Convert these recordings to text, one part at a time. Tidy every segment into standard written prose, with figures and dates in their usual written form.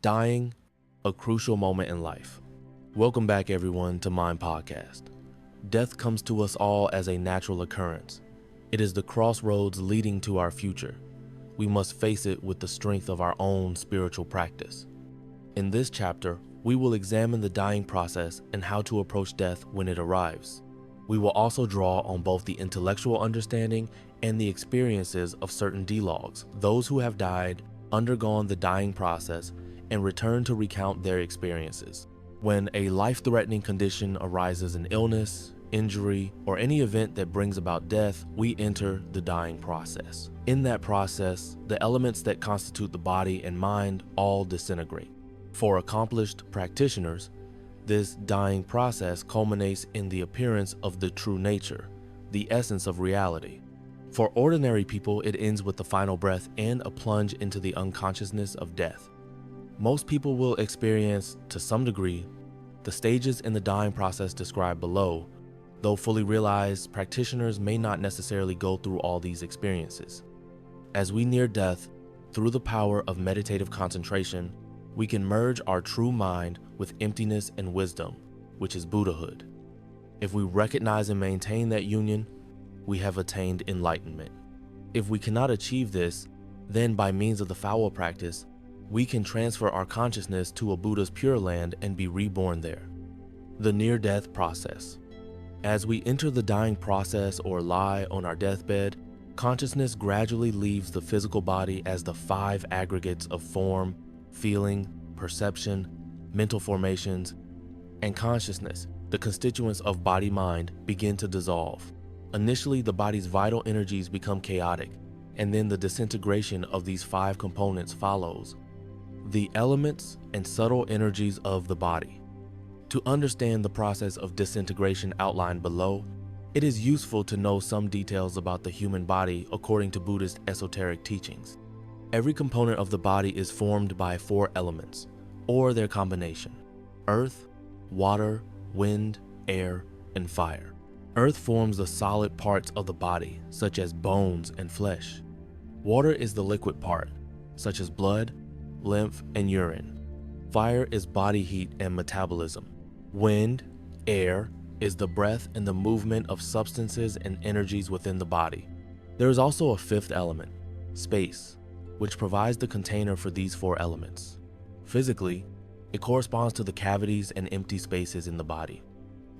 Dying, a crucial moment in life. Welcome back everyone to Mind Podcast. Death comes to us all as a natural occurrence. It is the crossroads leading to our future. We must face it with the strength of our own spiritual practice. In this chapter, we will examine the dying process and how to approach death when it arrives. We will also draw on both the intellectual understanding and the experiences of certain Dlogs, those who have died, undergone the dying process, and return to recount their experiences. When a life-threatening condition arises, an illness, injury, or any event that brings about death, we enter the dying process. In that process, the elements that constitute the body and mind all disintegrate. For accomplished practitioners, this dying process culminates in the appearance of the true nature, the essence of reality. For ordinary people, it ends with the final breath and a plunge into the unconsciousness of death. Most people will experience, to some degree, the stages in the dying process described below, though fully realized, practitioners may not necessarily go through all these experiences. As we near death, through the power of meditative concentration, we can merge our true mind with emptiness and wisdom, which is Buddhahood. If we recognize and maintain that union, we have attained enlightenment. If we cannot achieve this, then by means of the foul practice, we can transfer our consciousness to a Buddha's pure land and be reborn there. The near-death process. As we enter the dying process or lie on our deathbed, consciousness gradually leaves the physical body as the 5 aggregates of form, feeling, perception, mental formations, and consciousness, the constituents of body-mind, begin to dissolve. Initially, the body's vital energies become chaotic, and then the disintegration of these 5 components follows. The elements and subtle energies of the body. To understand the process of disintegration outlined below, it is useful to know some details about the human body according to Buddhist esoteric teachings. Every component of the body is formed by 4 elements, or their combination: earth, water, wind, air, and fire. Earth forms the solid parts of the body, such as bones and flesh. Water is the liquid part, such as blood, lymph, and urine. Fire is body heat and metabolism. Wind, air, is the breath and the movement of substances and energies within the body. There is also a 5th element, space, which provides the container for these 4 elements. Physically, it corresponds to the cavities and empty spaces in the body.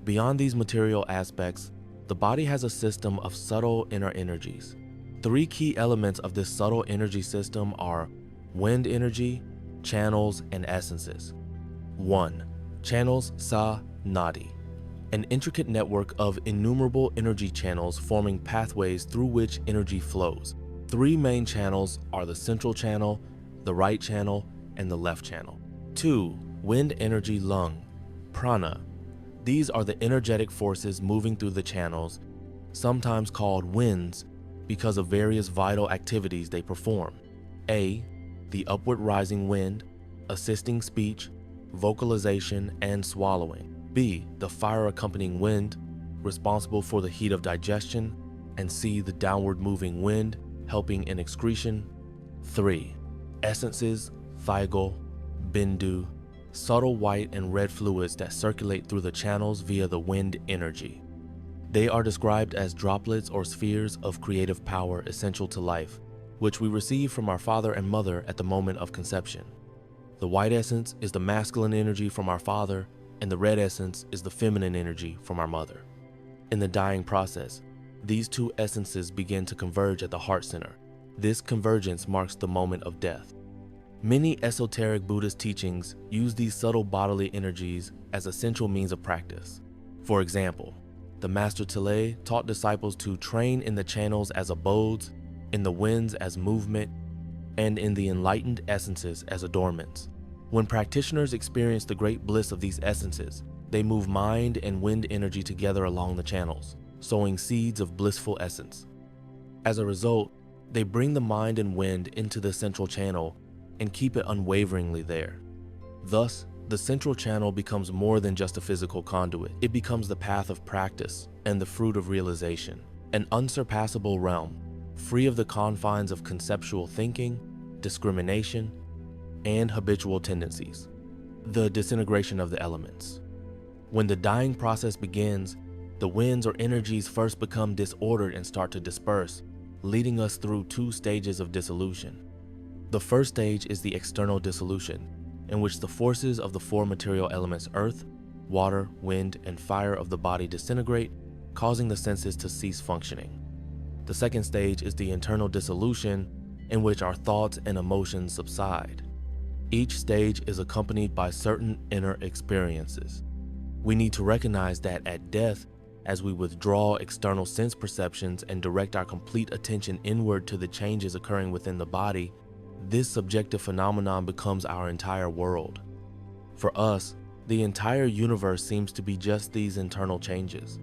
Beyond these material aspects, the body has a system of subtle inner energies. 3 key elements of this subtle energy system are wind energy, channels, and essences. 1. Channels Sa Nadi, an intricate network of innumerable energy channels forming pathways through which energy flows. 3 main channels are the central channel, the right channel, and the left channel. 2. Wind energy lung, prana. These are the energetic forces moving through the channels, sometimes called winds because of various vital activities they perform. A. The upward rising wind, assisting speech, vocalization, and swallowing. B. The fire accompanying wind, responsible for the heat of digestion. And C. The downward moving wind, helping in excretion. 3. Essences, thigol, bindu, subtle white and red fluids that circulate through the channels via the wind energy. They are described as droplets or spheres of creative power essential to life, which we receive from our father and mother at the moment of conception. The white essence is the masculine energy from our father, and the red essence is the feminine energy from our mother. In the dying process, these 2 essences begin to converge at the heart center. This convergence marks the moment of death. Many esoteric Buddhist teachings use these subtle bodily energies as essential means of practice. For example, the Master Tile taught disciples to train in the channels as abodes, in the winds as movement, and in the enlightened essences as adornments. When practitioners experience the great bliss of these essences, they move mind and wind energy together along the channels, sowing seeds of blissful essence. As a result, they bring the mind and wind into the central channel and keep it unwaveringly there. Thus, the central channel becomes more than just a physical conduit. It becomes the path of practice and the fruit of realization, an unsurpassable realm, free of the confines of conceptual thinking, discrimination, and habitual tendencies. The disintegration of the elements. When the dying process begins, the winds or energies first become disordered and start to disperse, leading us through two stages of dissolution. The first stage is the external dissolution, in which the forces of the four material elements earth, water, wind, and fire of the body disintegrate, causing the senses to cease functioning. The second stage is the internal dissolution, in which our thoughts and emotions subside. Each stage is accompanied by certain inner experiences. We need to recognize that at death, as we withdraw external sense perceptions and direct our complete attention inward to the changes occurring within the body, this subjective phenomenon becomes our entire world. For us, the entire universe seems to be just these internal changes.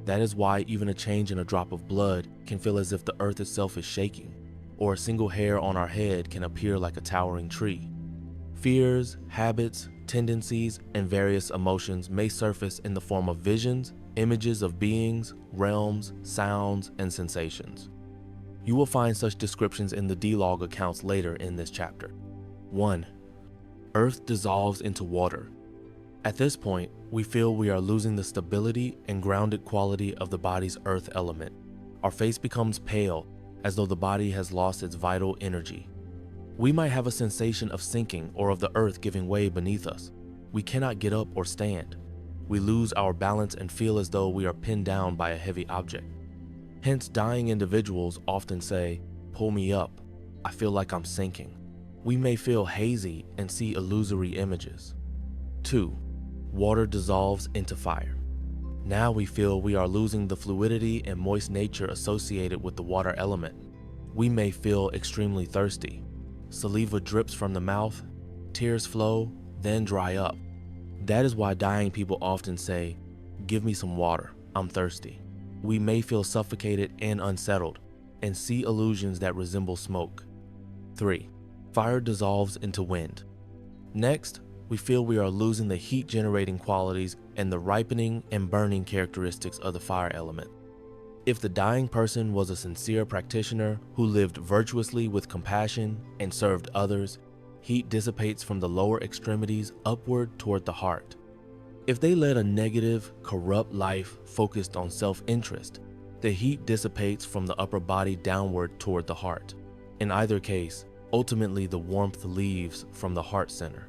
That is why even a change in a drop of blood can feel as if the earth itself is shaking, or a single hair on our head can appear like a towering tree. Fears, habits, tendencies, and various emotions may surface in the form of visions, images of beings, realms, sounds, and sensations. You will find such descriptions in the Dlog accounts later in this chapter. 1. Earth dissolves into water. At this point, we feel we are losing the stability and grounded quality of the body's earth element. Our face becomes pale, as though the body has lost its vital energy. We might have a sensation of sinking or of the earth giving way beneath us. We cannot get up or stand. We lose our balance and feel as though we are pinned down by a heavy object. Hence, dying individuals often say, "Pull me up. I feel like I'm sinking." We may feel hazy and see illusory images. 2. Water dissolves into fire. Now we feel we are losing the fluidity and moist nature associated with the water element. We may feel extremely thirsty. Saliva drips from the mouth, tears flow, then dry up. That is why dying people often say, "Give me some water, I'm thirsty." We may feel suffocated and unsettled, and see illusions that resemble smoke. 3. Fire dissolves into wind. Next, we feel we are losing the heat-generating qualities and the ripening and burning characteristics of the fire element. If the dying person was a sincere practitioner who lived virtuously with compassion and served others, heat dissipates from the lower extremities upward toward the heart. If they led a negative, corrupt life focused on self-interest, the heat dissipates from the upper body downward toward the heart. In either case, ultimately the warmth leaves from the heart center.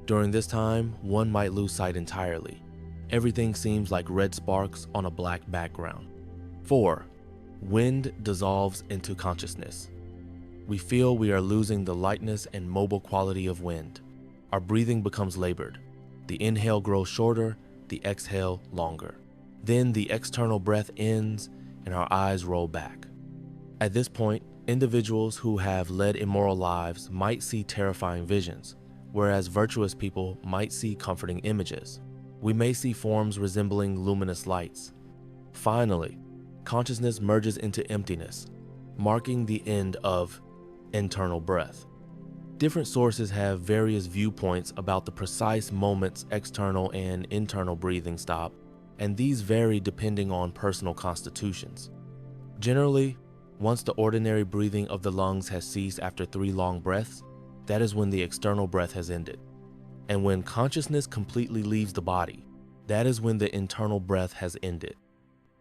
During this time, one might lose sight entirely. Everything seems like red sparks on a black background. 4. Wind dissolves into consciousness. We feel we are losing the lightness and mobile quality of wind. Our breathing becomes labored. The inhale grows shorter, the exhale longer. Then the external breath ends and our eyes roll back. At this point, individuals who have led immoral lives might see terrifying visions, whereas virtuous people might see comforting images. We may see forms resembling luminous lights. Finally, consciousness merges into emptiness, marking the end of internal breath. Different sources have various viewpoints about the precise moments external and internal breathing stop, and these vary depending on personal constitutions. Generally, once the ordinary breathing of the lungs has ceased after 3 long breaths, that is when the external breath has ended. And when consciousness completely leaves the body, that is when the internal breath has ended.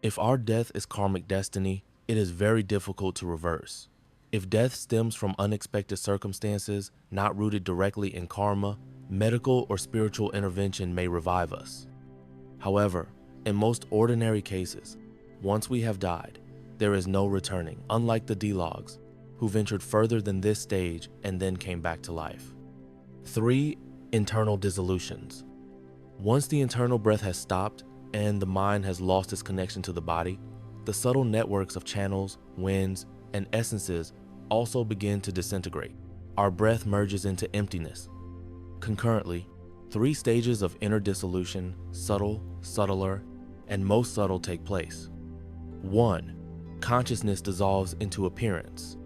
If our death is karmic destiny, it is very difficult to reverse. If death stems from unexpected circumstances, not rooted directly in karma, medical or spiritual intervention may revive us. However, in most ordinary cases, once we have died, there is no returning, unlike the Dlogs, who ventured further than this stage and then came back to life. 3. Internal dissolutions. Once the internal breath has stopped and the mind has lost its connection to the body, the subtle networks of channels, winds, and essences also begin to disintegrate. Our breath merges into emptiness. Concurrently, 3 stages of inner dissolution, subtle, subtler, and most subtle take place. 1. Consciousness dissolves into appearance.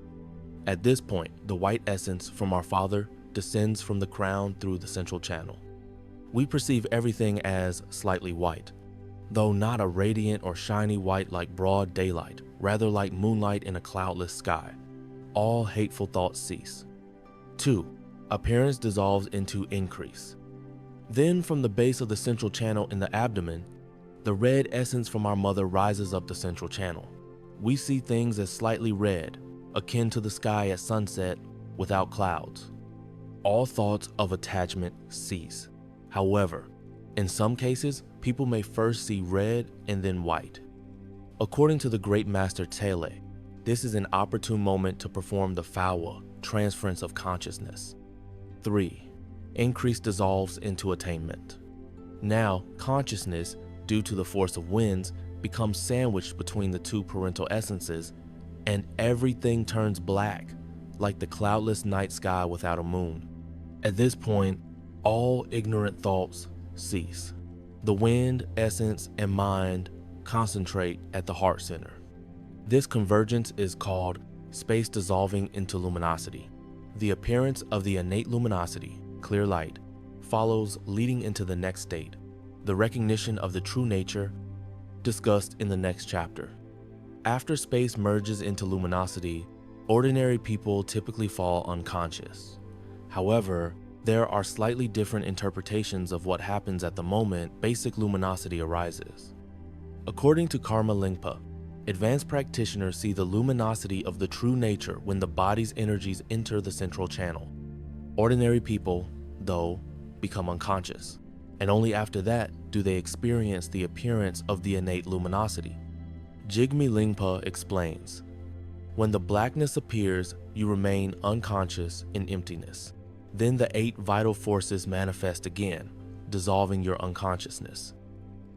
At this point, the white essence from our Father descends from the crown through the central channel. We perceive everything as slightly white, though not a radiant or shiny white like broad daylight, rather like moonlight in a cloudless sky. All hateful thoughts cease. 2. appearance dissolves into increase. Then from the base of the central channel in the abdomen, the red essence from our mother rises up the central channel. We see things as slightly red, akin to the sky at sunset without clouds. All thoughts of attachment cease. However, in some cases, people may first see red and then white. According to the great master Dlog, this is an opportune moment to perform the fawa, transference of consciousness. 3. Increase dissolves into attainment. Now, consciousness, due to the force of winds, becomes sandwiched between the two parental essences, and everything turns black, like the cloudless night sky without a moon. At this point, all ignorant thoughts cease. The wind, essence, and mind concentrate at the heart center. This convergence is called space dissolving into luminosity. The appearance of the innate luminosity, clear light, follows, leading into the next state, the recognition of the true nature, discussed in the next chapter. After space merges into luminosity, ordinary people typically fall unconscious. However, there are slightly different interpretations of what happens at the moment basic luminosity arises. According to Karma Lingpa, advanced practitioners see the luminosity of the true nature when the body's energies enter the central channel. Ordinary people, though, become unconscious, and only after that do they experience the appearance of the innate luminosity. Jigme Lingpa explains, when the blackness appears, you remain unconscious in emptiness. Then the 8 vital forces manifest again, dissolving your unconsciousness.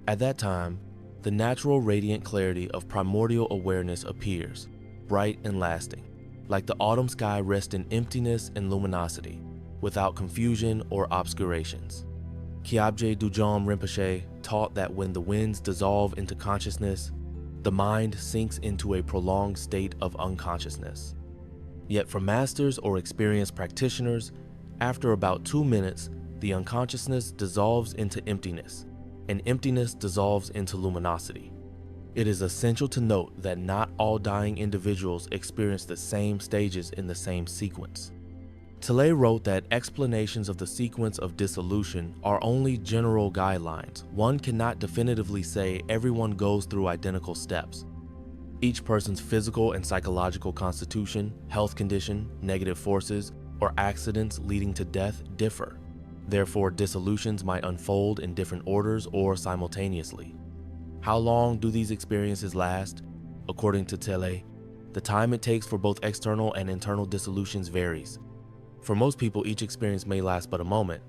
At that time, the natural radiant clarity of primordial awareness appears, bright and lasting, like the autumn sky rests in emptiness and luminosity, without confusion or obscurations. Kyabje Dujom Rinpoche taught that when the winds dissolve into consciousness, the mind sinks into a prolonged state of unconsciousness. Yet for masters or experienced practitioners, after about 2 minutes, the unconsciousness dissolves into emptiness, and emptiness dissolves into luminosity. It is essential to note that not all dying individuals experience the same stages in the same sequence. Dlog wrote that explanations of the sequence of dissolution are only general guidelines. One cannot definitively say everyone goes through identical steps. Each person's physical and psychological constitution, health condition, negative forces, or accidents leading to death differ. Therefore, dissolutions might unfold in different orders or simultaneously. How long do these experiences last? According to Dlog, the time it takes for both external and internal dissolutions varies. For most people, each experience may last but a moment,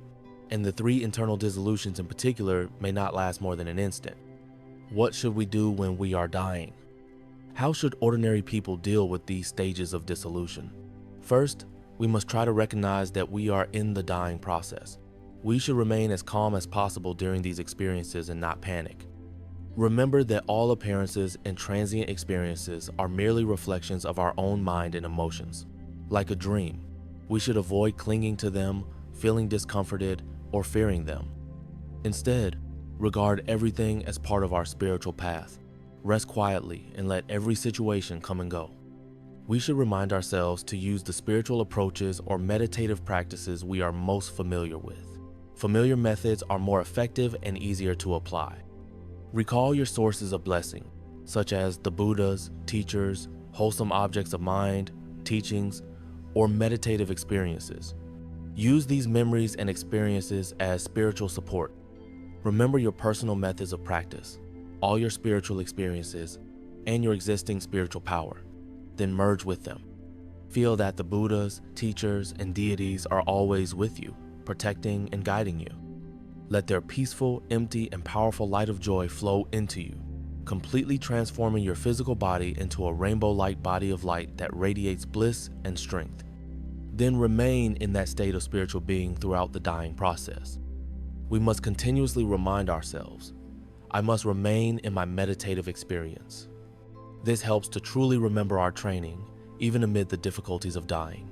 and the 3 internal dissolutions in particular may not last more than an instant. What should we do when we are dying? How should ordinary people deal with these stages of dissolution? First, we must try to recognize that we are in the dying process. We should remain as calm as possible during these experiences and not panic. Remember that all appearances and transient experiences are merely reflections of our own mind and emotions. Like a dream, we should avoid clinging to them, feeling discomforted, or fearing them. Instead, regard everything as part of our spiritual path. Rest quietly and let every situation come and go. We should remind ourselves to use the spiritual approaches or meditative practices we are most familiar with. Familiar methods are more effective and easier to apply. Recall your sources of blessing, such as the Buddhas, teachers, wholesome objects of mind, teachings, or meditative experiences. Use these memories and experiences as spiritual support. Remember your personal methods of practice, all your spiritual experiences, and your existing spiritual power. Then merge with them. Feel that the Buddhas, teachers, and deities are always with you, protecting and guiding you. Let their peaceful, empty, and powerful light of joy flow into you, completely transforming your physical body into a rainbow-like body of light that radiates bliss and strength. Then remain in that state of spiritual being throughout the dying process. We must continuously remind ourselves, I must remain in my meditative experience. This helps to truly remember our training, even amid the difficulties of dying.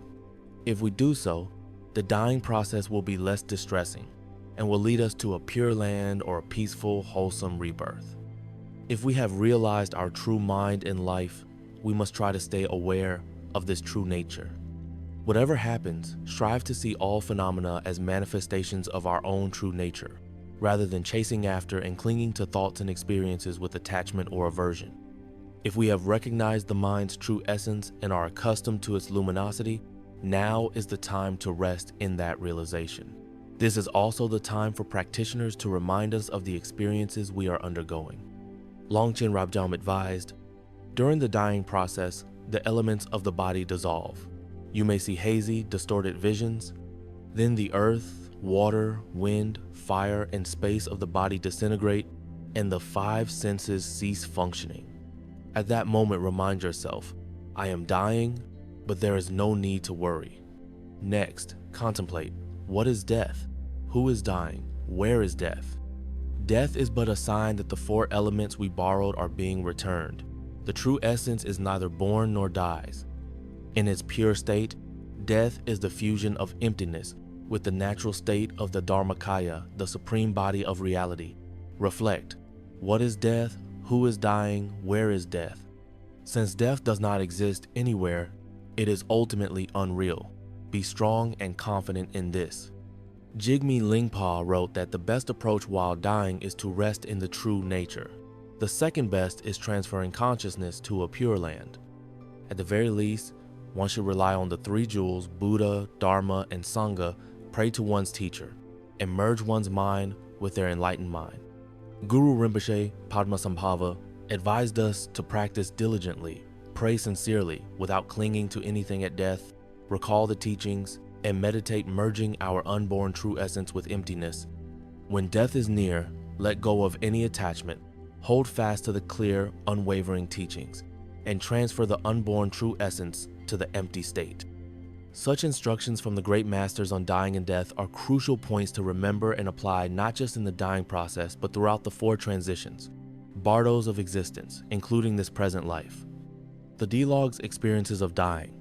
If we do so, the dying process will be less distressing and will lead us to a pure land or a peaceful, wholesome rebirth. If we have realized our true mind in life, we must try to stay aware of this true nature. Whatever happens, strive to see all phenomena as manifestations of our own true nature, rather than chasing after and clinging to thoughts and experiences with attachment or aversion. If we have recognized the mind's true essence and are accustomed to its luminosity, now is the time to rest in that realization. This is also the time for practitioners to remind us of the experiences we are undergoing. Longchen Rabjam advised, during the dying process, the elements of the body dissolve. You may see hazy, distorted visions. Then the earth, water, wind, fire, and space of the body disintegrate, and the 5 senses cease functioning. At that moment, remind yourself, I am dying, but there is no need to worry. Next, contemplate, what is death? Who is dying? Where is death? Death is but a sign that the 4 elements we borrowed are being returned. The true essence is neither born nor dies. In its pure state, death is the fusion of emptiness with the natural state of the Dharmakaya, the supreme body of reality. Reflect, what is death? Who is dying? Where is death? Since death does not exist anywhere, it is ultimately unreal. Be strong and confident in this. Jigme Lingpa wrote that the best approach while dying is to rest in the true nature. The second best is transferring consciousness to a pure land. At the very least, one should rely on the 3 jewels, Buddha, Dharma, and Sangha, pray to one's teacher, and merge one's mind with their enlightened mind. Guru Rinpoche, Padmasambhava, advised us to practice diligently, pray sincerely, without clinging to anything at death, recall the teachings, and meditate merging our unborn true essence with emptiness. When death is near, let go of any attachment, hold fast to the clear, unwavering teachings, and transfer the unborn true essence to the empty state. Such instructions from the great masters on dying and death are crucial points to remember and apply not just in the dying process, but throughout the 4 transitions, bardos of existence, including this present life. The Dlog's experiences of dying.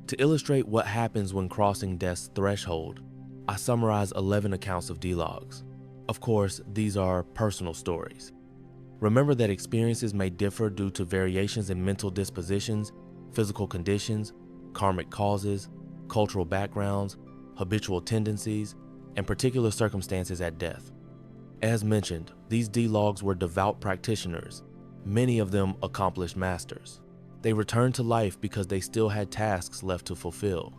To illustrate what happens when crossing death's threshold, I summarize 11 accounts of Dlogs. Of course, these are personal stories. Remember that experiences may differ due to variations in mental dispositions, physical conditions, karmic causes, cultural backgrounds, habitual tendencies, and particular circumstances at death. As mentioned, these Dlogs were devout practitioners, many of them accomplished masters. They returned to life because they still had tasks left to fulfill.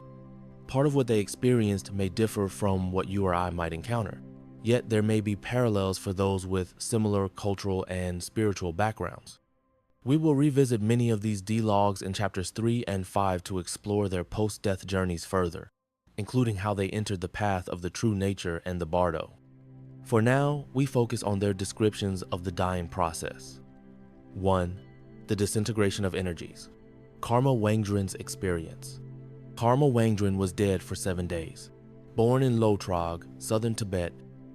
Part of what they experienced may differ from what you or I might encounter, yet there may be parallels for those with similar cultural and spiritual backgrounds. We will revisit many of these Dlogs in chapters 3 and 5 to explore their post-death journeys further, including how they entered the path of the true nature and the bardo. For now, we focus on their descriptions of the dying process. 1. The disintegration of energies. Karma Wangdren's experience. Karma Wangdren was dead for 7 days. Born in Lotrog, southern Tibet,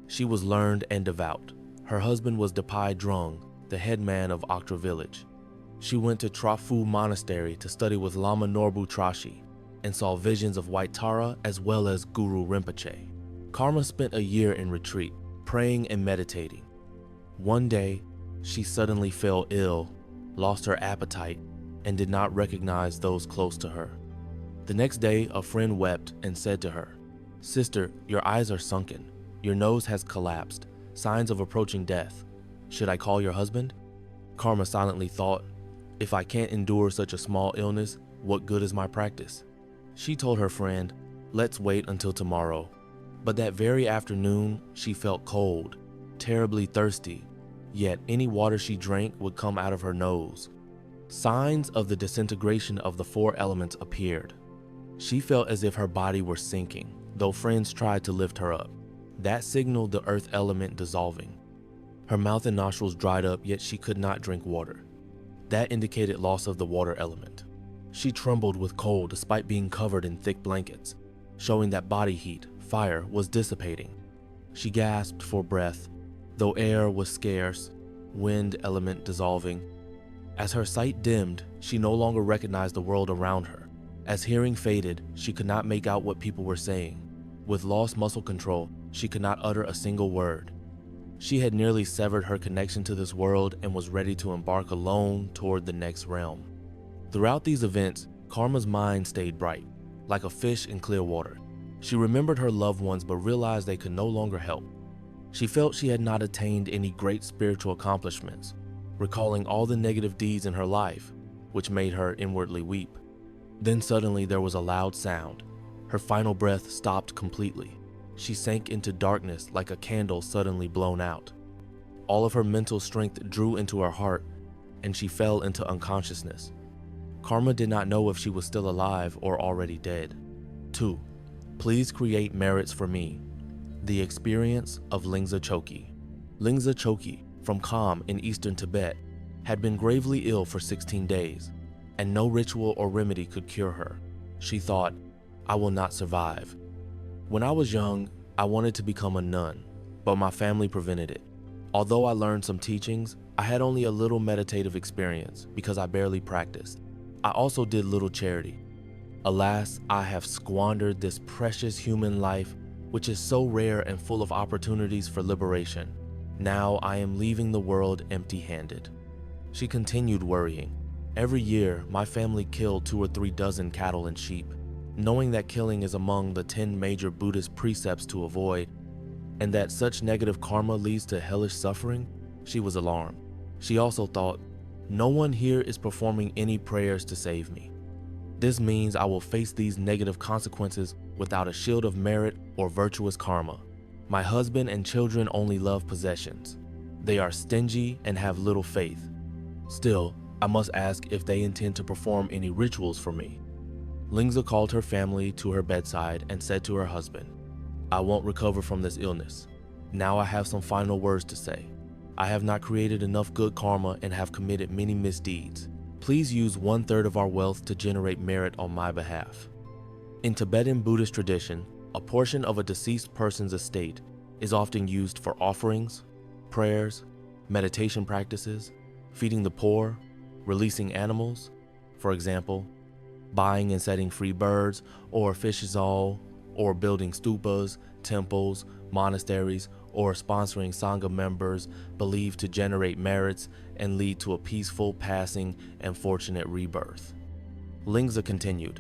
she was learned and devout. Her husband was Dapai Drung, the headman of Oktra village. She went to Trafu Monastery to study with Lama Norbu Trashi and saw visions of White Tara as well as Guru Rinpoche. Karma spent a year in retreat, praying and meditating. One day, she suddenly fell ill, lost her appetite, and did not recognize those close to her. The next day, a friend wept and said to her, "Sister, your eyes are sunken. Your nose has collapsed, signs of approaching death. Should I call your husband?" Karma silently thought, "If I can't endure such a small illness, what good is my practice?" She told her friend, "Let's wait until tomorrow." But that very afternoon, she felt cold, terribly thirsty, yet any water she drank would come out of her nose. Signs of the disintegration of the 4 elements appeared. She felt as if her body were sinking, though friends tried to lift her up. That signaled the earth element dissolving. Her mouth and nostrils dried up, yet she could not drink water. That indicated loss of the water element. She trembled with cold despite being covered in thick blankets, showing that body heat, fire, was dissipating. She gasped for breath, though air was scarce, wind element dissolving. As her sight dimmed, she no longer recognized the world around her. As hearing faded, she could not make out what people were saying. With lost muscle control, she could not utter a single word. She had nearly severed her connection to this world and was ready to embark alone toward the next realm. Throughout these events, Karma's mind stayed bright. like a fish in clear water. She remembered her loved ones but realized they could no longer help. She felt she had not attained any great spiritual accomplishments, recalling all the negative deeds in her life, which made her inwardly weep. Then suddenly there was a loud sound. Her final breath stopped completely. She sank into darkness like a candle suddenly blown out. All of her mental strength drew into her heart, and she fell into unconsciousness. Karma did not know if she was still alive or already dead. 2. Please create merits for me. The experience of Lingza Choki. Lingza Choki, from Kham in eastern Tibet, had been gravely ill for 16 days, and no ritual or remedy could cure her. She thought, I will not survive. When I was young, I wanted to become a nun, but my family prevented it. Although I learned some teachings, I had only a little meditative experience because I barely practiced. I also did little charity. Alas, I have squandered this precious human life, which is so rare and full of opportunities for liberation. Now I am leaving the world empty-handed. She continued worrying. Every year, my family killed 2 or 3 dozen cattle and sheep. Knowing that killing is among the 10 major Buddhist precepts to avoid, and that such negative karma leads to hellish suffering, she was alarmed. She also thought, no one here is performing any prayers to save me. This means I will face these negative consequences without a shield of merit or virtuous karma. My husband and children only love possessions. They are stingy and have little faith. Still, I must ask if they intend to perform any rituals for me. Lingza called her family to her bedside and said to her husband, I won't recover from this illness. Now I have some final words to say. I have not created enough good karma and have committed many misdeeds. Please use 1/3 of our wealth to generate merit on my behalf. In Tibetan Buddhist tradition, a portion of a deceased person's estate is often used for offerings, prayers, meditation practices, feeding the poor, releasing animals, for example, buying and setting free birds or fishes all, or building stupas, temples, monasteries, or sponsoring Sangha members believed to generate merits and lead to a peaceful passing and fortunate rebirth. Lingza continued,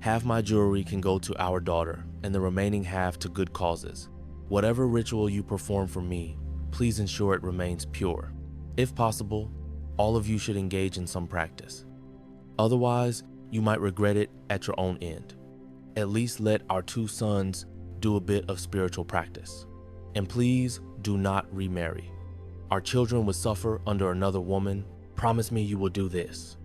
half my jewelry can go to our daughter and the remaining half to good causes. Whatever ritual you perform for me, please ensure it remains pure. If possible, all of you should engage in some practice. Otherwise, you might regret it at your own end. At least let our 2 sons do a bit of spiritual practice. And please do not remarry. Our children would suffer under another woman. Promise me you will do this.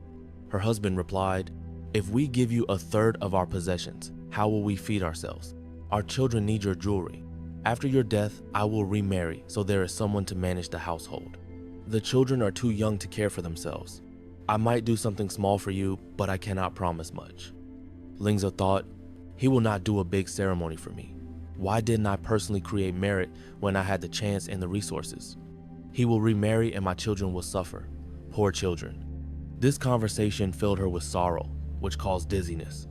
Her husband replied, if we give you 1/3 of our possessions, how will we feed ourselves? Our children need your jewelry. After your death, I will remarry so there is someone to manage the household. The children are too young to care for themselves. I might do something small for you, but I cannot promise much. Lingza thought, he will not do a big ceremony for me. Why didn't I personally create merit when I had the chance and the resources? He will remarry and my children will suffer. Poor children. This conversation filled her with sorrow, which caused dizziness.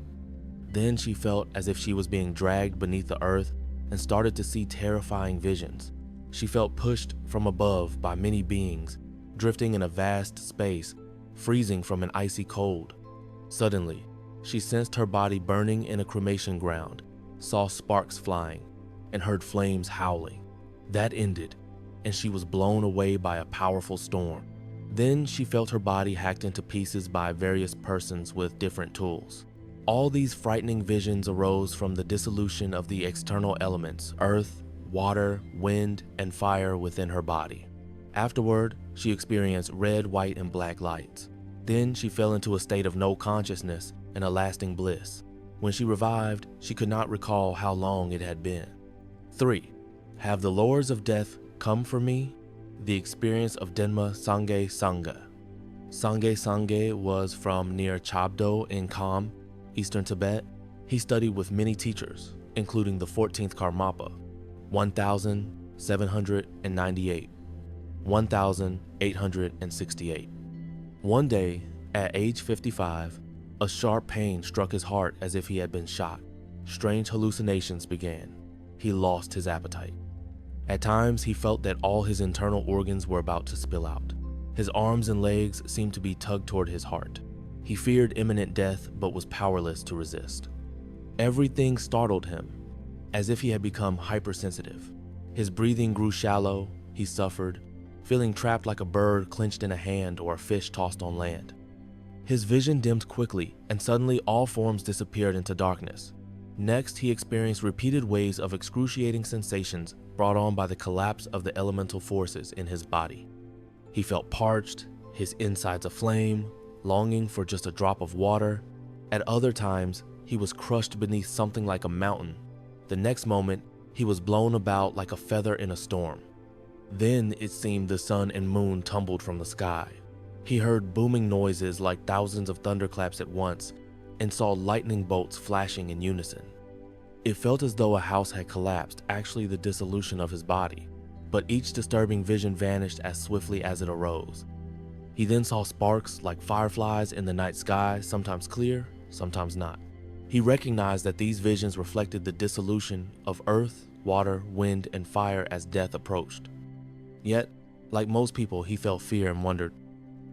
Then she felt as if she was being dragged beneath the earth and started to see terrifying visions. She felt pushed from above by many beings, drifting in a vast space, freezing from an icy cold. Suddenly, she sensed her body burning in a cremation ground, saw sparks flying, and heard flames howling. That ended, and she was blown away by a powerful storm. Then she felt her body hacked into pieces by various persons with different tools. All these frightening visions arose from the dissolution of the external elements, earth, water, wind, and fire within her body. Afterward, she experienced red, white, and black lights. Then she fell into a state of no consciousness and a lasting bliss. When she revived, she could not recall how long it had been. 3. Have the lords of death come for me? The experience of Denma Sangye Sangha. Sangye Sangye was from near Chabdo in Kham, eastern Tibet. He studied with many teachers, including the 14th Karmapa, 1798, 1868. One day, at age 55, a sharp pain struck his heart as if he had been shot. Strange hallucinations began. He lost his appetite. At times, he felt that all his internal organs were about to spill out. His arms and legs seemed to be tugged toward his heart. He feared imminent death, but was powerless to resist. Everything startled him, as if he had become hypersensitive. His breathing grew shallow, he suffered, feeling trapped like a bird clenched in a hand or a fish tossed on land. His vision dimmed quickly, and suddenly all forms disappeared into darkness. Next, he experienced repeated waves of excruciating sensations brought on by the collapse of the elemental forces in his body. He felt parched, his insides aflame, longing for just a drop of water. At other times, he was crushed beneath something like a mountain. The next moment, he was blown about like a feather in a storm. Then it seemed the sun and moon tumbled from the sky. He heard booming noises like thousands of thunderclaps at once and saw lightning bolts flashing in unison. It felt as though a house had collapsed, actually the dissolution of his body, but each disturbing vision vanished as swiftly as it arose. He then saw sparks like fireflies in the night sky, sometimes clear, sometimes not. He recognized that these visions reflected the dissolution of earth, water, wind, and fire as death approached. Yet, like most people, he felt fear and wondered,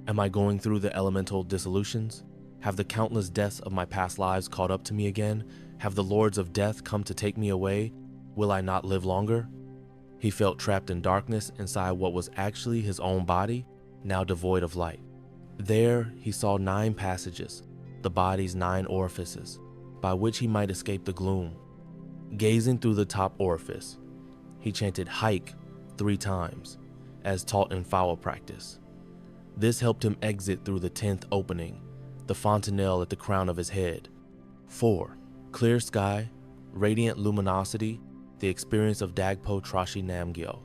am I going through the elemental dissolutions? Have the countless deaths of my past lives caught up to me again? Have the lords of death come to take me away? Will I not live longer? He felt trapped in darkness inside what was actually his own body, now devoid of light. There, he saw 9 passages, the body's 9 orifices, by which he might escape the gloom. Gazing through the top orifice, he chanted "hike" 3 times, as taught in foul practice. This helped him exit through the 10th opening, the fontanelle at the crown of his head. 4. Clear sky, radiant luminosity, the experience of Dagpo Trashi Namgyal.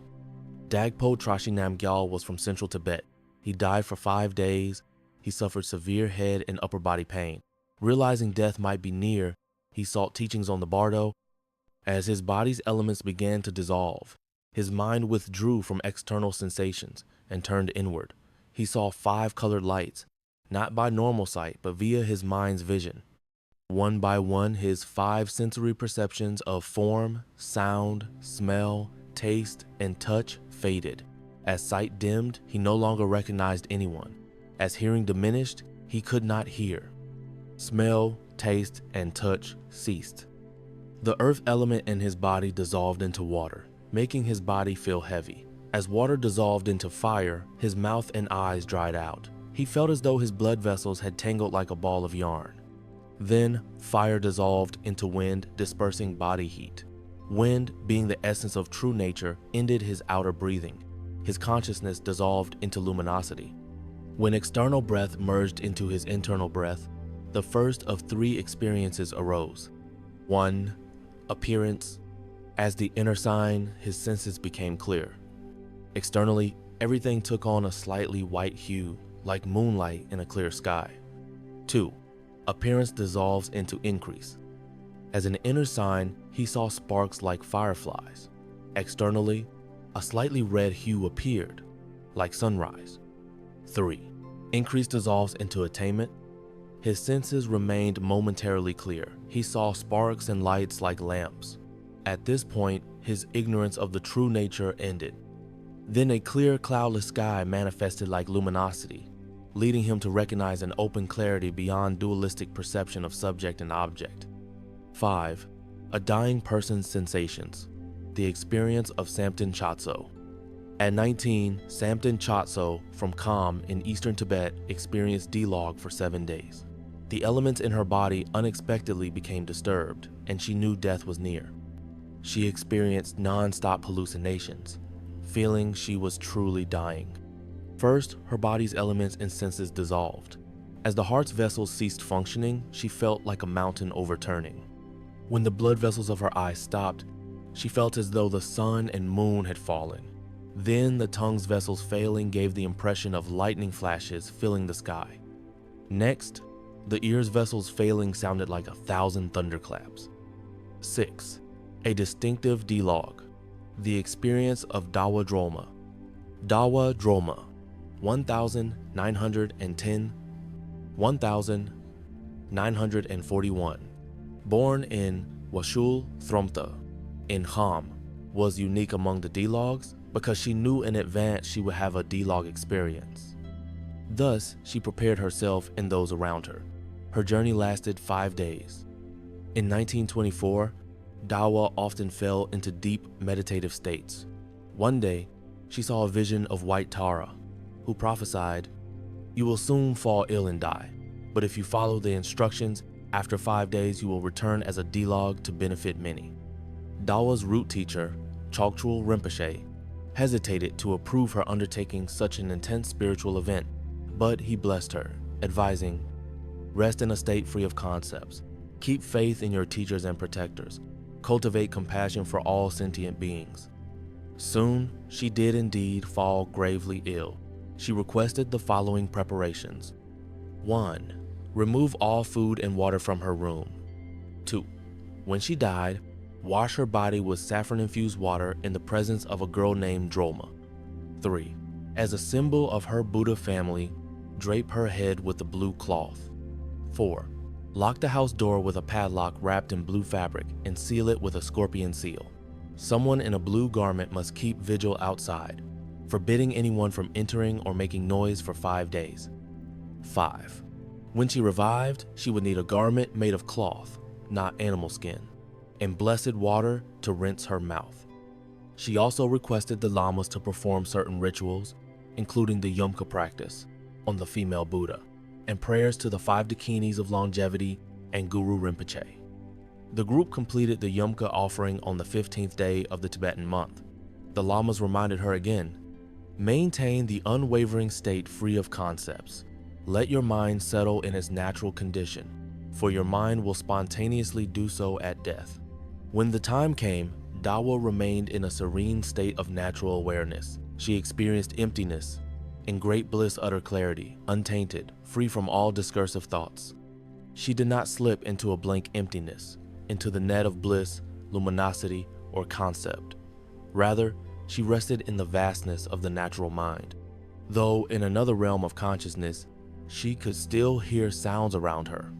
Dagpo Trashi Namgyal was from central Tibet. He died for 5 days. He suffered severe head and upper body pain. Realizing death might be near, he sought teachings on the bardo. As his body's elements began to dissolve, his mind withdrew from external sensations and turned inward. He saw 5 colored lights, not by normal sight, but via his mind's vision. One by one, his 5 sensory perceptions of form, sound, smell, taste, and touch faded. As sight dimmed, he no longer recognized anyone. As hearing diminished, he could not hear. Smell, taste, and touch ceased. The earth element in his body dissolved into water, making his body feel heavy. As water dissolved into fire, his mouth and eyes dried out. He felt as though his blood vessels had tangled like a ball of yarn. Then, fire dissolved into wind, dispersing body heat. Wind, being the essence of true nature, ended his outer breathing. His consciousness dissolved into luminosity. When external breath merged into his internal breath, the first of 3 experiences arose. 1. Appearance. As the inner sign, his senses became clear. Externally, everything took on a slightly white hue, like moonlight in a clear sky. 2. Appearance dissolves into increase. As an inner sign, he saw sparks like fireflies. Externally, a slightly red hue appeared, like sunrise. 3. Increase dissolves into attainment. His senses remained momentarily clear. He saw sparks and lights like lamps. At this point, his ignorance of the true nature ended. Then a clear, cloudless sky manifested like luminosity, leading him to recognize an open clarity beyond dualistic perception of subject and object. 5. A dying person's sensations. The experience of Samten Chotso. At 19, Samten Chotso from Kham in eastern Tibet experienced Dlog for 7 days. The elements in her body unexpectedly became disturbed, and she knew death was near. She experienced non-stop hallucinations, feeling she was truly dying. First, her body's elements and senses dissolved. As the heart's vessels ceased functioning, she felt like a mountain overturning. When the blood vessels of her eyes stopped, she felt as though the sun and moon had fallen. Then the tongue's vessels failing gave the impression of lightning flashes filling the sky. Next, the ear's vessels failing sounded like 1,000 thunderclaps. 6. A distinctive Dlog. The experience of Dawa Droma. Dawa Droma, 1910, 1941. Born in Washul Thromta in Kham, was unique among the Dlogs because she knew in advance she would have a Dlog experience. Thus, she prepared herself and those around her. Her journey lasted 5 days. In 1924, Dawa often fell into deep meditative states. One day, she saw a vision of White Tara, who prophesied, "You will soon fall ill and die, but if you follow the instructions, after 5 days you will return as a Dlog to benefit many." Dawa's root teacher, Choktrul Rinpoche, hesitated to approve her undertaking such an intense spiritual event, but he blessed her, advising, "Rest in a state free of concepts. Keep faith in your teachers and protectors. Cultivate compassion for all sentient beings." Soon, she did indeed fall gravely ill. She requested the following preparations. 1. Remove all food and water from her room. 2. When she died, wash her body with saffron-infused water in the presence of a girl named Drolma. 3. As a symbol of her Buddha family, drape her head with a blue cloth. 4. Lock the house door with a padlock wrapped in blue fabric and seal it with a scorpion seal. Someone in a blue garment must keep vigil outside, forbidding anyone from entering or making noise for 5 days. 5. When she revived, she would need a garment made of cloth, not animal skin, and blessed water to rinse her mouth. She also requested the lamas to perform certain rituals, including the Yumka practice on the female Buddha, and prayers to the 5 dakinis of longevity and Guru Rinpoche. The group completed the Yumka offering on the 15th day of the Tibetan month. The lamas reminded her again, "Maintain the unwavering state free of concepts. Let your mind settle in its natural condition, for your mind will spontaneously do so at death." When the time came, Dawa remained in a serene state of natural awareness. She experienced emptiness, in great bliss utter clarity, untainted, free from all discursive thoughts. She did not slip into a blank emptiness, into the net of bliss, luminosity, or concept. Rather, she rested in the vastness of the natural mind. Though in another realm of consciousness, she could still hear sounds around her.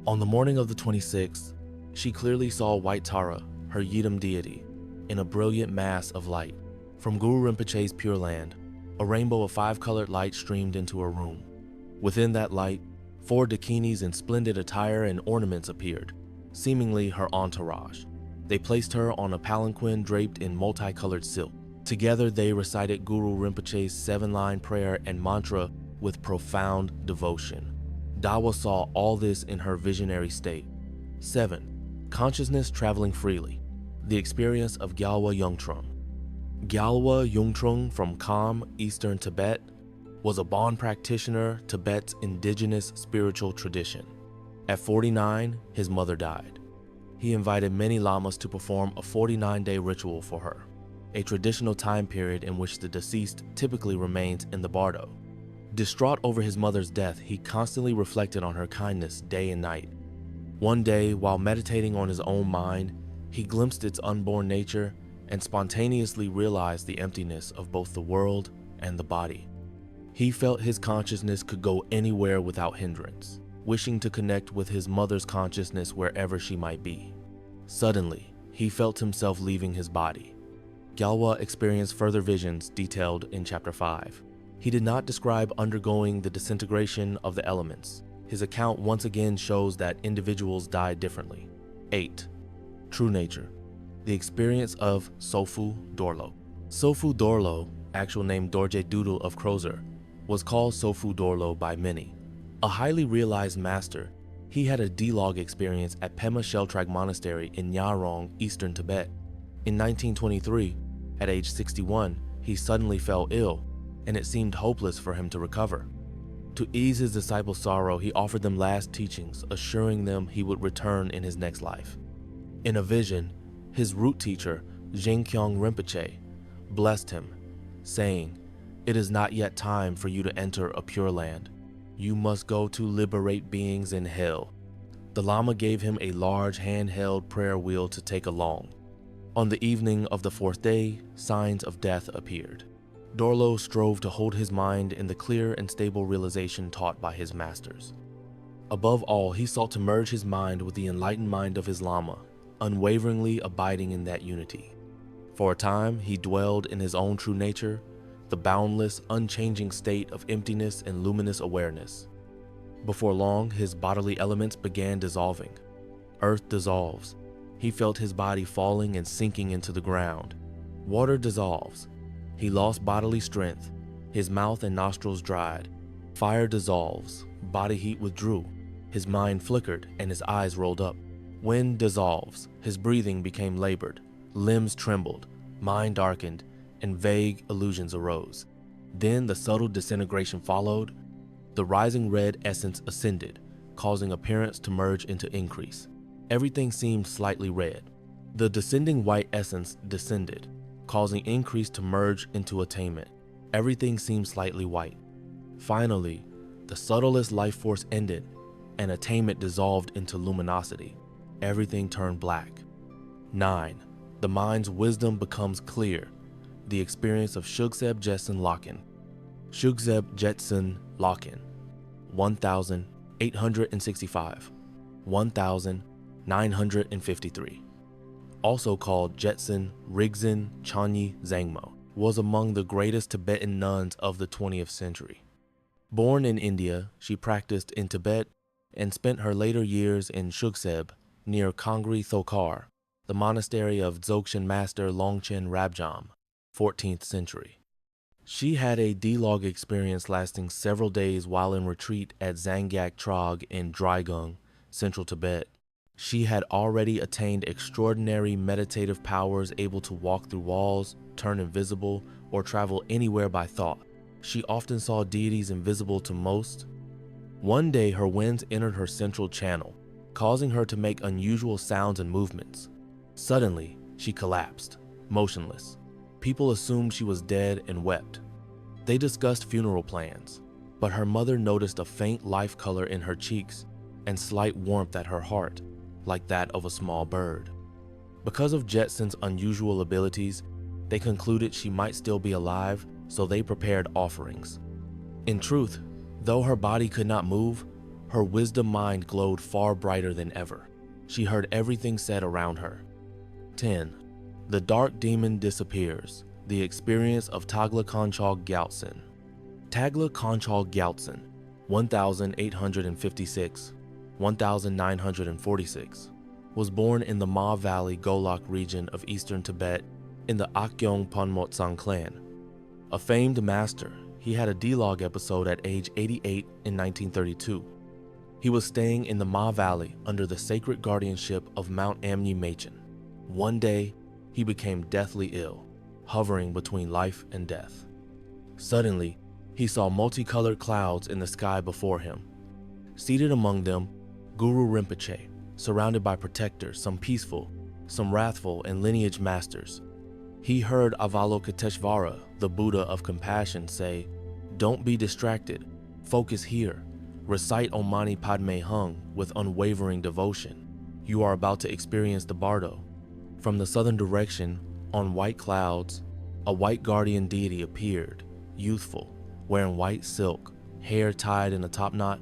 On the morning of the 26th, she clearly saw White Tara, her Yidam deity, in a brilliant mass of light. From Guru Rinpoche's Pure Land, a rainbow of 5-colored light streamed into her room. Within that light, 4 dakinis in splendid attire and ornaments appeared, seemingly her entourage. They placed her on a palanquin draped in multicolored silk. Together they recited Guru Rinpoche's 7-line prayer and mantra with profound devotion. Dawa saw all this in her visionary state. 7. Consciousness traveling freely. The experience of Gyalwa Yungtrung. Gyalwa Yungtrung from Kham, Eastern Tibet, was a Bon practitioner, Tibet's indigenous spiritual tradition. At 49, his mother died. He invited many lamas to perform a 49-day ritual for her, a traditional time period in which the deceased typically remains in the bardo. Distraught over his mother's death, he constantly reflected on her kindness day and night. One day, while meditating on his own mind, he glimpsed its unborn nature and spontaneously realized the emptiness of both the world and the body. He felt his consciousness could go anywhere without hindrance, wishing to connect with his mother's consciousness wherever she might be. Suddenly, he felt himself leaving his body. Gyalwa experienced further visions detailed in Chapter 5. He did not describe undergoing the disintegration of the elements. His account once again shows that individuals died differently. 8. True nature. The experience of Sofu Dorlo. Sofu Dorlo, actual name Dorje Doodle of Crozer, was called Sofu Dorlo by many. A highly realized master, he had a Dlog experience at Pema Sheltrag Monastery in Nyarong, Eastern Tibet. In 1923, at age 61, he suddenly fell ill, and it seemed hopeless for him to recover. To ease his disciples' sorrow, he offered them last teachings, assuring them he would return in his next life. In a vision, his root teacher, Zhengkyong Rinpoche, blessed him, saying, "It is not yet time for you to enter a pure land. You must go to liberate beings in hell." The Lama gave him a large handheld prayer wheel to take along. On the evening of the 4th day, signs of death appeared. Dorlo strove to hold his mind in the clear and stable realization taught by his masters. Above all, he sought to merge his mind with the enlightened mind of his Lama, unwaveringly abiding in that unity. For a time, he dwelled in his own true nature, the boundless, unchanging state of emptiness and luminous awareness. Before long, his bodily elements began dissolving. Earth dissolves. He felt his body falling and sinking into the ground. Water dissolves. He lost bodily strength. His mouth and nostrils dried. Fire dissolves. Body heat withdrew. His mind flickered and his eyes rolled up. Wind dissolves. His breathing became labored. Limbs trembled. Mind darkened, and vague illusions arose. Then the subtle disintegration followed. The rising red essence ascended, causing appearance to merge into increase. Everything seemed slightly red. The descending white essence descended, causing increase to merge into attainment. Everything seemed slightly white. Finally, the subtlest life force ended, and attainment dissolved into luminosity. Everything turned black. 9. The mind's wisdom becomes clear. The experience of Shugseb Jetson Locken. Shugseb Jetson Locken, 1865, 1953. Also called Jetson Rigzin Chanyi Zangmo, was among the greatest Tibetan nuns of the 20th century. Born in India, she practiced in Tibet and spent her later years in Shugseb near Kangri Thokar, the monastery of Dzogchen master Longchen Rabjam, 14th century. She had a Dlog experience lasting several days while in retreat at Zangyak Trog in Drygung, central Tibet. She had already attained extraordinary meditative powers, able to walk through walls, turn invisible, or travel anywhere by thought. She often saw deities invisible to most. One day her winds entered her central channel, causing her to make unusual sounds and movements. Suddenly, she collapsed, motionless. People assumed she was dead and wept. They discussed funeral plans, but her mother noticed a faint life color in her cheeks and slight warmth at her heart, like that of a small bird. Because of Jetson's unusual abilities, they concluded she might still be alive, so they prepared offerings. In truth, though her body could not move, her wisdom mind glowed far brighter than ever. She heard everything said around her. 10. The dark demon disappears. The experience of Tagla Konchal Gyaltsen. Tagla Konchal Gyaltsen, 1856, 1946, was born in the Ma Valley Golok region of eastern Tibet in the Akyong Ponmotsang clan. A famed master, he had a Dlog episode at age 88 in 1932. He was staying in the Ma Valley under the sacred guardianship of Mount Amni Machen. One day, he became deathly ill, hovering between life and death. Suddenly, he saw multicolored clouds in the sky before him. Seated among them, Guru Rinpoche, surrounded by protectors, some peaceful, some wrathful, and lineage masters. He heard Avalokiteshvara, the Buddha of compassion, say, "Don't be distracted, focus here. Recite Om Mani Padme Hung with unwavering devotion. You are about to experience the bardo." From the southern direction, on white clouds, a white guardian deity appeared, youthful, wearing white silk, hair tied in a top knot,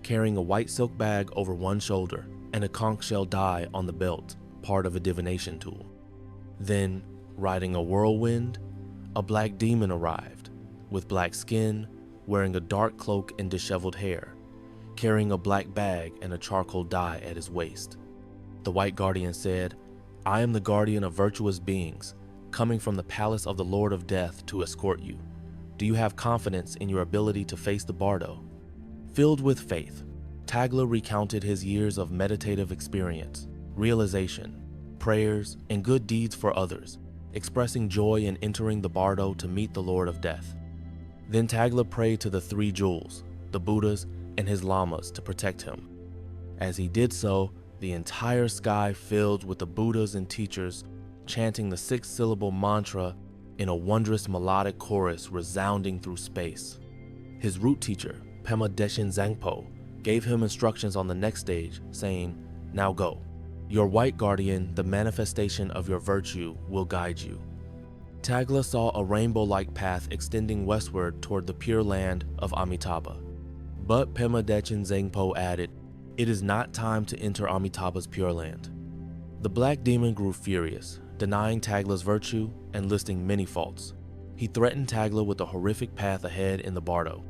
carrying a white silk bag over one shoulder and a conch shell die on the belt, part of a divination tool. Then, riding a whirlwind, a black demon arrived, with black skin, wearing a dark cloak and disheveled hair, carrying a black bag and a charcoal dye at his waist. The white guardian said, "I am the guardian of virtuous beings, coming from the palace of the Lord of Death to escort you. Do you have confidence in your ability to face the bardo?" Filled with faith, Tagla recounted his years of meditative experience, realization, prayers, and good deeds for others, expressing joy in entering the bardo to meet the Lord of Death. Then Tagla prayed to the three jewels, the Buddhas and his lamas, to protect him. As he did so, the entire sky filled with the Buddhas and teachers chanting the 6-syllable mantra in a wondrous melodic chorus resounding through space. His root teacher, Pema Deshin Zangpo, gave him instructions on the next stage, saying, "Now go. Your white guardian, the manifestation of your virtue, will guide you." Tagla saw a rainbow-like path extending westward toward the pure land of Amitabha. But Pema Deshin Zangpo added, "It is not time to enter Amitabha's pure land." The black demon grew furious, denying Tagla's virtue and listing many faults. He threatened Tagla with a horrific path ahead in the bardo.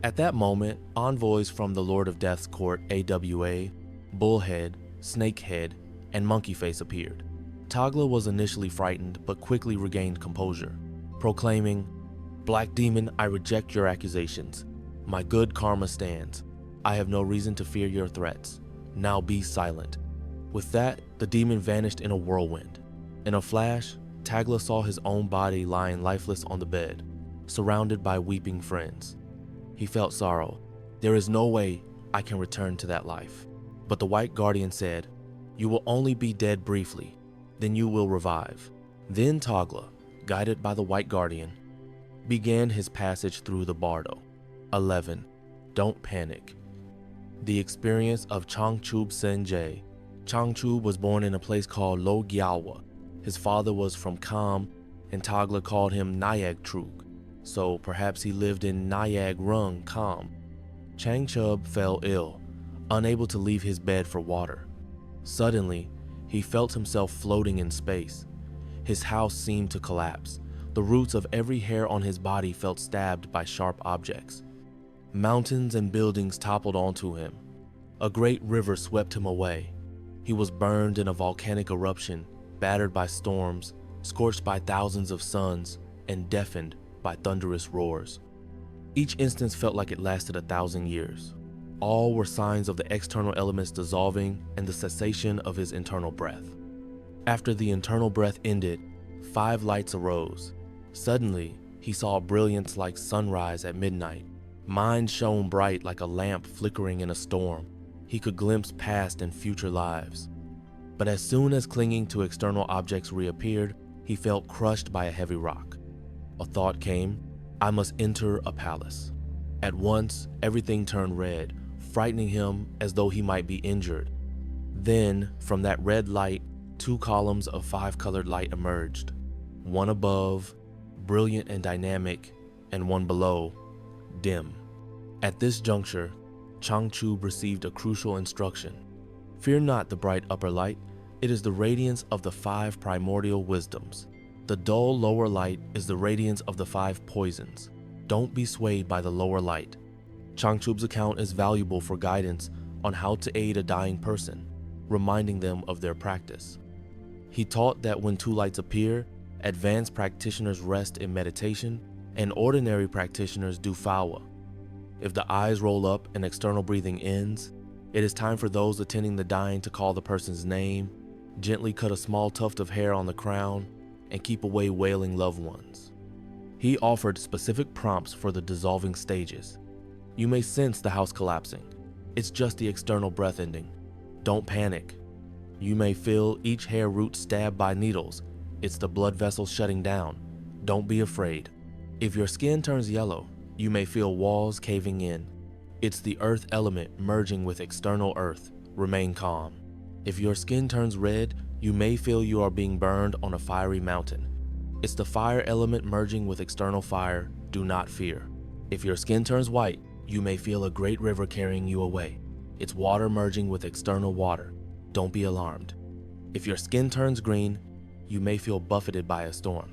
At that moment, envoys from the Lord of Death's court, AWA, Bullhead, snake head, and monkey face appeared. Tagla was initially frightened but quickly regained composure, proclaiming, "Black demon, I reject your accusations. My good karma stands. I have no reason to fear your threats. Now be silent." With that, the demon vanished in a whirlwind. In a flash, Tagla saw his own body lying lifeless on the bed, surrounded by weeping friends. He felt sorrow. There is no way I can return to that life. But the white guardian said, "You will only be dead briefly, then you will revive." Then Tagla, guided by the white guardian, began his passage through the bardo. 11. Don't panic. The experience of Changchub Senjay. Changchub was born in a place called Lo Gyalwa. His father was from Kham, and Tagla called him Nyag Trug, so perhaps he lived in Nyag Rung, Kham. Changchub fell ill, unable to leave his bed for water. Suddenly, he felt himself floating in space. His house seemed to collapse. The roots of every hair on his body felt stabbed by sharp objects. Mountains and buildings toppled onto him. A great river swept him away. He was burned in a volcanic eruption, battered by storms, scorched by thousands of suns, and deafened by thunderous roars. Each instance felt like it lasted 1,000 years. All were signs of the external elements dissolving and the cessation of his internal breath. After the internal breath ended, 5 lights arose. Suddenly, he saw a brilliance like sunrise at midnight. Mind shone bright like a lamp flickering in a storm. He could glimpse past and future lives. But as soon as clinging to external objects reappeared, he felt crushed by a heavy rock. A thought came, I must enter a palace. At once, everything turned red, frightening him as though he might be injured. Then, from that red light, 2 columns of 5-colored light emerged. One above, brilliant and dynamic, and one below, dim. At this juncture, Changchub received a crucial instruction. Fear not the bright upper light, it is the radiance of the 5 primordial wisdoms. The dull lower light is the radiance of the 5 poisons. Don't be swayed by the lower light. Changchub's account is valuable for guidance on how to aid a dying person, reminding them of their practice. He taught that when 2 lights appear, advanced practitioners rest in meditation, and ordinary practitioners do fawa. If the eyes roll up and external breathing ends, it is time for those attending the dying to call the person's name, gently cut a small tuft of hair on the crown, and keep away wailing loved ones. He offered specific prompts for the dissolving stages. You may sense the house collapsing. It's just the external breath ending. Don't panic. You may feel each hair root stabbed by needles. It's the blood vessels shutting down. Don't be afraid. If your skin turns yellow, you may feel walls caving in. It's the earth element merging with external earth. Remain calm. If your skin turns red, you may feel you are being burned on a fiery mountain. It's the fire element merging with external fire. Do not fear. If your skin turns white, you may feel a great river carrying you away. It's water merging with external water. Don't be alarmed. If your skin turns green, you may feel buffeted by a storm.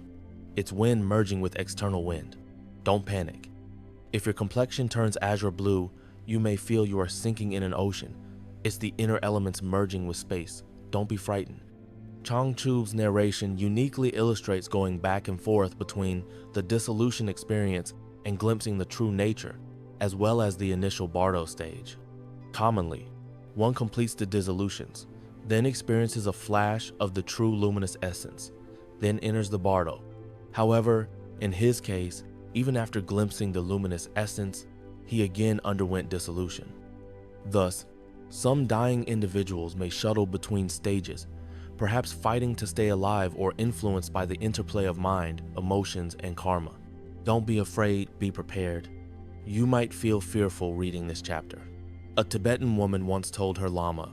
It's wind merging with external wind. Don't panic. If your complexion turns azure blue, you may feel you are sinking in an ocean. It's the inner elements merging with space. Don't be frightened. Changchub's narration uniquely illustrates going back and forth between the dissolution experience and glimpsing the true nature, as well as the initial bardo stage. Commonly, one completes the dissolutions, then experiences a flash of the true luminous essence, then enters the bardo. However, in his case, even after glimpsing the luminous essence, he again underwent dissolution. Thus, some dying individuals may shuttle between stages, perhaps fighting to stay alive or influenced by the interplay of mind, emotions, and karma. Don't be afraid, be prepared. You might feel fearful reading this chapter. A Tibetan woman once told her Lama,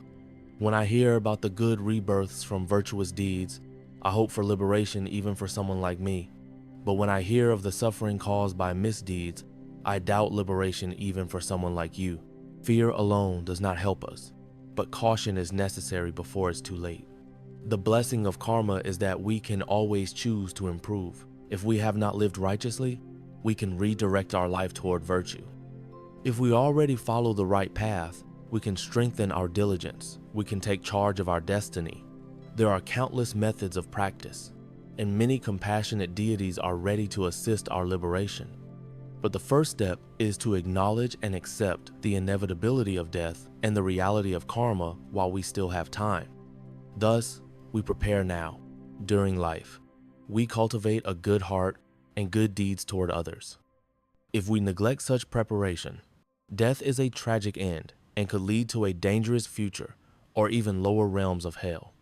"When I hear about the good rebirths from virtuous deeds, I hope for liberation even for someone like me. But when I hear of the suffering caused by misdeeds, I doubt liberation even for someone like you. Fear alone does not help us, but caution is necessary before it's too late." The blessing of karma is that we can always choose to improve. If we have not lived righteously, we can redirect our life toward virtue. If we already follow the right path, We can strengthen our diligence. We can take charge of our destiny. There are countless methods of practice, and many compassionate deities are ready to assist our liberation. But the first step is to acknowledge and accept the inevitability of death and the reality of karma while we still have time. Thus, we prepare now, during life. We cultivate a good heart and good deeds toward others. If we neglect such preparation, death is a tragic end and could lead to a dangerous future or even lower realms of hell.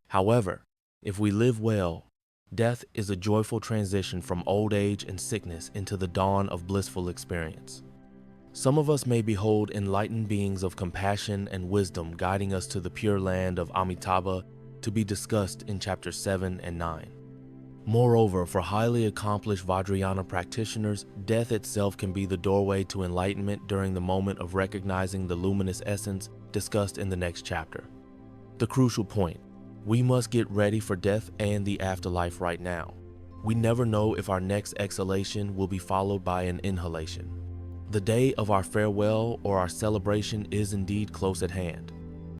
However, if we live well, death is a joyful transition from old age and sickness into the dawn of blissful experience. Some of us may behold enlightened beings of compassion and wisdom guiding us to the pure land of Amitabha, to be discussed in chapters 7 and 9. Moreover, for highly accomplished Vajrayana practitioners, death itself can be the doorway to enlightenment during the moment of recognizing the luminous essence discussed in the next chapter. The crucial point: we must get ready for death and the afterlife right now. We never know if our next exhalation will be followed by an inhalation. The day of our farewell or our celebration is indeed close at hand.